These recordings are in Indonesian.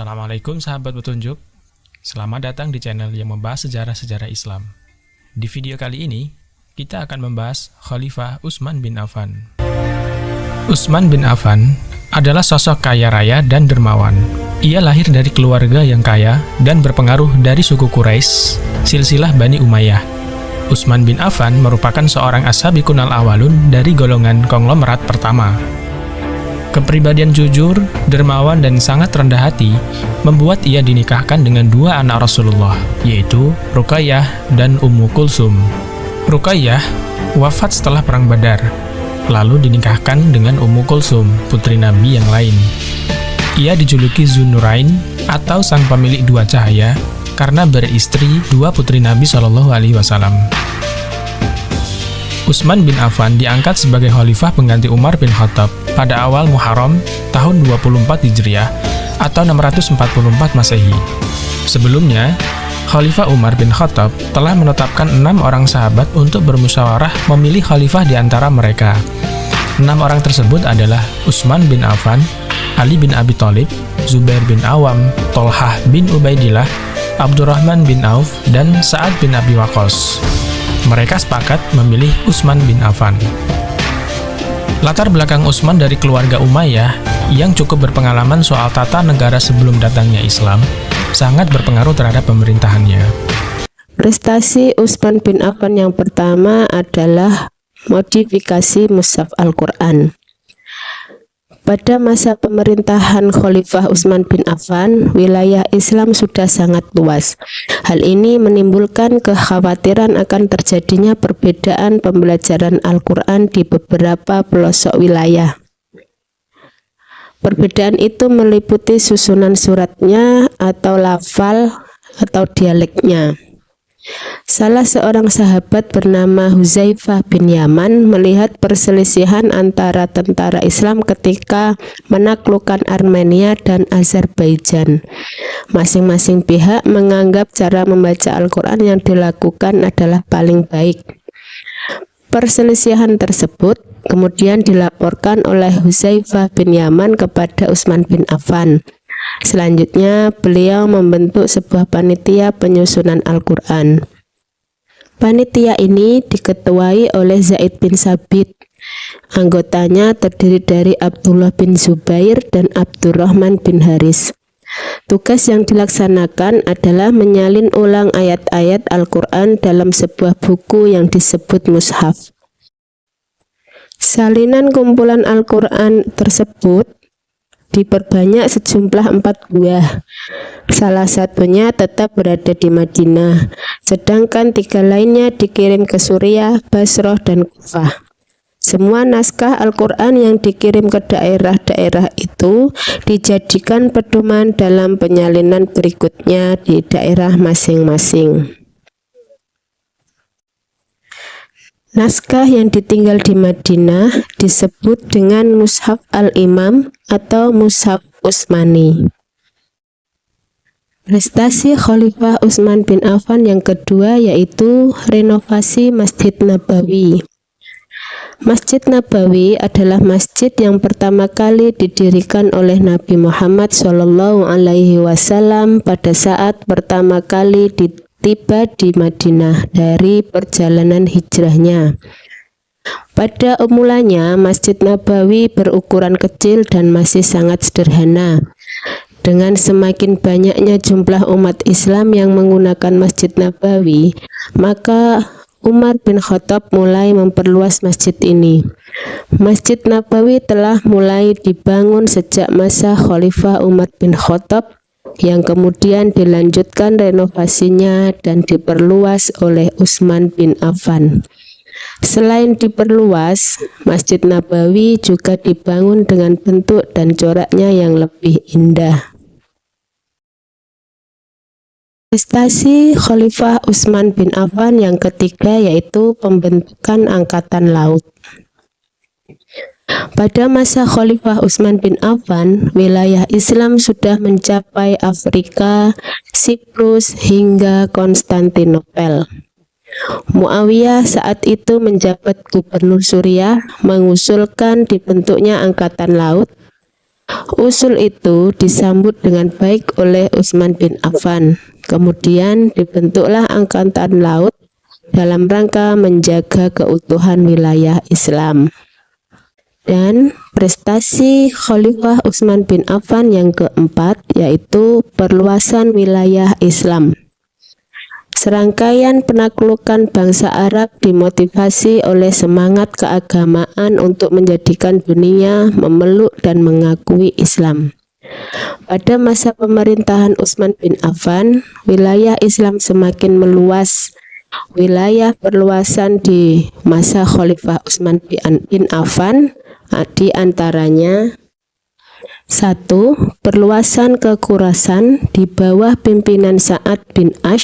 Assalamualaikum sahabat petunjuk. Selamat datang di channel yang membahas sejarah-sejarah Islam. Di video kali ini, kita akan membahas Khalifah Utsman bin Affan. Utsman bin Affan adalah sosok kaya raya dan dermawan. Ia lahir dari keluarga yang kaya dan berpengaruh dari suku Quraisy, silsilah Bani Umayyah. Utsman bin Affan merupakan seorang as-sabiqun al-awwalun dari golongan konglomerat pertama. Kepribadian jujur, dermawan, dan sangat rendah hati membuat ia dinikahkan dengan dua anak Rasulullah, yaitu Ruqayyah dan Ummu Kulsum. Ruqayyah wafat setelah Perang Badar, lalu dinikahkan dengan Ummu Kulsum, putri Nabi yang lain. Ia dijuluki Dzun-Nurain atau sang pemilik dua cahaya karena beristri dua putri Nabi SAW. Utsman bin Affan diangkat sebagai khalifah pengganti Umar bin Khattab pada awal Muharram tahun 24 Hijriah atau 644 Masehi. Sebelumnya, Khalifah Umar bin Khattab telah menetapkan 6 orang sahabat untuk bermusyawarah memilih khalifah di antara mereka. 6 orang tersebut adalah Utsman bin Affan, Ali bin Abi Thalib, Zubair bin Awam, Thalhah bin Ubaidillah, Abdurrahman bin Auf, dan Sa'ad bin Abi Waqqas. Mereka sepakat memilih Utsman bin Affan. Latar belakang Utsman dari keluarga Umayyah yang cukup berpengalaman soal tata negara sebelum datangnya Islam sangat berpengaruh terhadap pemerintahannya. Prestasi Utsman bin Affan yang pertama adalah modifikasi Mushaf Al-Quran. Pada masa pemerintahan Khalifah Utsman bin Affan, wilayah Islam sudah sangat luas. Hal ini menimbulkan kekhawatiran akan terjadinya perbedaan pembelajaran Al-Quran di beberapa pelosok wilayah. Perbedaan itu meliputi susunan suratnya atau lafal atau dialeknya. Salah seorang sahabat bernama Hudzaifah bin Yaman melihat perselisihan antara tentara Islam ketika menaklukkan Armenia dan Azerbaijan. Masing-masing pihak menganggap cara membaca Al-Quran yang dilakukan adalah paling baik. Perselisihan tersebut kemudian dilaporkan oleh Hudzaifah bin Yaman kepada Utsman bin Affan. Selanjutnya, beliau membentuk sebuah panitia penyusunan Al-Quran. Panitia ini diketuai oleh Zaid bin Sabit. Anggotanya terdiri dari Abdullah bin Zubair dan Abdurrahman bin Haris. Tugas yang dilaksanakan adalah menyalin ulang ayat-ayat Al-Quran dalam sebuah buku yang disebut mushaf. Salinan kumpulan Al-Quran tersebut diperbanyak sejumlah 4 buah. Salah satunya tetap berada di Madinah, sedangkan 3 lainnya dikirim ke Suriah, Basrah, dan Kufah. Semua naskah Al-Quran yang dikirim ke daerah-daerah itu dijadikan pedoman dalam penyalinan berikutnya di daerah masing-masing. Naskah yang ditinggal di Madinah disebut dengan Mushaf Al-Imam atau Mushaf Utsmani. Prestasi Khalifah Utsman bin Affan yang kedua yaitu renovasi Masjid Nabawi. Masjid Nabawi adalah masjid yang pertama kali didirikan oleh Nabi Muhammad SAW pada saat pertama kali tiba di Madinah dari perjalanan hijrahnya. Pada mulanya, Masjid Nabawi berukuran kecil dan masih sangat sederhana. Dengan semakin banyaknya jumlah umat Islam yang menggunakan Masjid Nabawi, maka Umar bin Khattab mulai memperluas masjid ini. Masjid Nabawi telah mulai dibangun sejak masa Khalifah Umar bin Khattab, yang kemudian dilanjutkan renovasinya dan diperluas oleh Utsman bin Affan. Selain diperluas, Masjid Nabawi juga dibangun dengan bentuk dan coraknya yang lebih indah. Prestasi Khalifah Utsman bin Affan yang ketiga yaitu pembentukan Angkatan Laut. Pada masa Khalifah Utsman bin Affan, wilayah Islam sudah mencapai Afrika, Siprus, hingga Konstantinopel. Muawiyah saat itu menjabat gubernur Suriah, mengusulkan dibentuknya Angkatan Laut. Usul itu disambut dengan baik oleh Utsman bin Affan. Kemudian dibentuklah Angkatan Laut dalam rangka menjaga keutuhan wilayah Islam. Dan prestasi Khalifah Utsman bin Affan yang keempat yaitu perluasan wilayah Islam. Serangkaian penaklukan bangsa Arab dimotivasi oleh semangat keagamaan untuk menjadikan dunia memeluk dan mengakui Islam. Pada masa pemerintahan Utsman bin Affan, wilayah Islam semakin meluas. Wilayah perluasan di masa Khalifah Utsman bin Affan di antaranya: 1. Perluasan ke Khurasan di bawah pimpinan Sa'ad bin Ash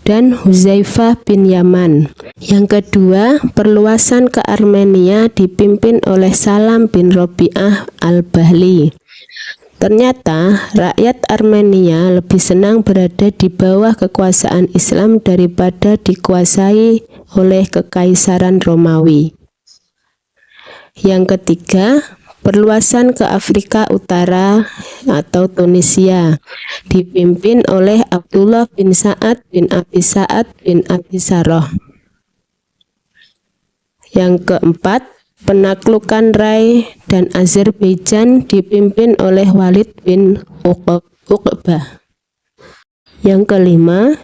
dan Hudzaifah bin Yaman. Yang kedua, perluasan ke Armenia dipimpin oleh Salam bin Rabi'ah al-Bahli. Ternyata rakyat Armenia lebih senang berada di bawah kekuasaan Islam daripada dikuasai oleh Kekaisaran Romawi. Yang ketiga, perluasan ke Afrika Utara atau Tunisia dipimpin oleh Abdullah bin Sa'ad bin Abi Sa'ad bin Abi Sarroh. Yang keempat, penaklukan Rai dan Azerbaijan dipimpin oleh Walid bin Uqbah. Yang kelima,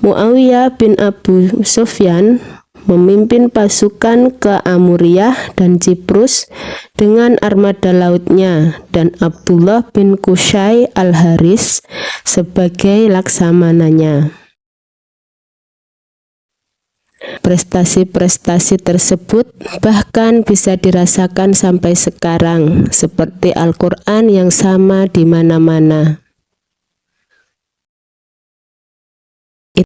Muawiyah bin Abu Sufyan memimpin pasukan ke Amuriyah dan Ciprus dengan armada lautnya dan Abdullah bin Qusay al-Haris sebagai laksamananya. Prestasi-prestasi tersebut bahkan bisa dirasakan sampai sekarang, seperti Al-Quran yang sama di mana-mana.